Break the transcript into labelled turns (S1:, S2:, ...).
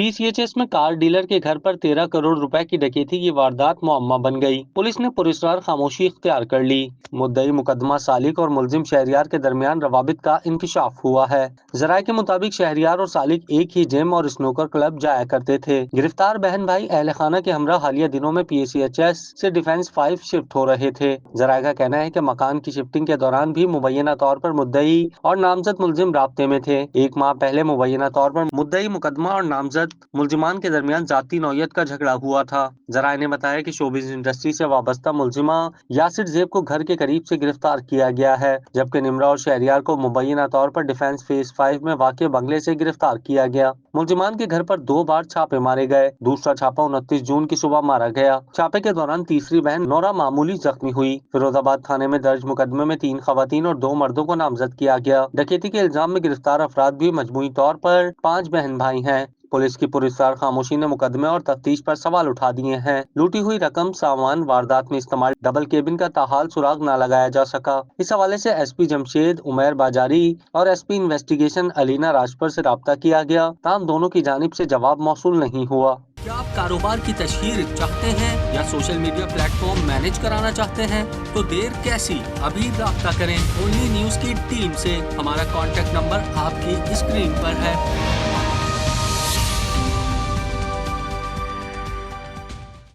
S1: PCHS में car dealer के घर पर 13 करोड़ रुपए की डकैती की वारदात मुअम्मा बन गई। पुलिस ने पुरस्कार खामोशी इख्तियार कर ली। मुद्दई मुकदमा सालिक और मुलजिम शहरियार के दरमियान रवाबित का इंकशाफ हुआ है। जराये के मुताबिक शहरियार और सालिक एक ही जिम और स्नूकर क्लब जाया करते थे। गिरफ्तार बहन भाई अहल खाना के हमरा हालिया दिनों में PCHS से डिफेंस 5 शिफ्ट हो रहे थे। जराये का कहना है कि मकान की शिफ्टिंग के दौरान भी मुबैना तौर पर मुद्दई और नामजद मुलजिम राब्ते में थे। एक माह पहले मुबैना तौर पर मुद्दई मुकदमा और नामजद मुलजिमान के दरमियान जाती नौयत का झगड़ा हुआ था। जराये ने बताया कि शोबिज इंडस्ट्री से वाबस्ता मुलजिमा यासिर जेब को घर के करीब से गिरफ्तार किया गया है, जबकि निमरा और शहरियार को मुबैना तौर पर डिफेंस फेज 5 में वाक़ बंगले से गिरफ्तार किया गया। मुलजिमान के घर पर 2 बार छापे मारे गए। दूसरा छापा 29 जून की सुबह मारा गया। छापे के दौरान तीसरी बहन नोरा मामूली जख्मी हुई। फिरोजाबाद थाने में दर्ज मुकदमे में 3 खवातीन और 2 मर्दों को नामजद किया गया। डकैती के इल्जाम में गिरफ्तार अफराद भी मजमूई तौर पर 5 बहन भाई हैं। पुलिस की पुरस्कार खामोशी ने मुकदमे और तफ्तीश पर सवाल उठा दिए हैं। लूटी हुई रकम सामान वारदात में इस्तेमाल डबल केबिन का ताहाल सुराग न लगाया जा सका। इस हवाले से SP जमशेद उमैर बाजारी और SP इन्वेस्टिगेशन अलीना राजपर से राब्ता किया गया, ताहम दोनों की जानिब से जवाब मौसूल नहीं हुआ।
S2: क्या आप कारोबार की तशहीर चाहते हैं या सोशल मीडिया प्लेटफॉर्म मैनेज कराना चाहते हैं? तो देर कैसी, अभी राब्ता करें ओनली न्यूज की टीम से। हमारा कॉन्टेक्ट नंबर आपकी स्क्रीन पर है।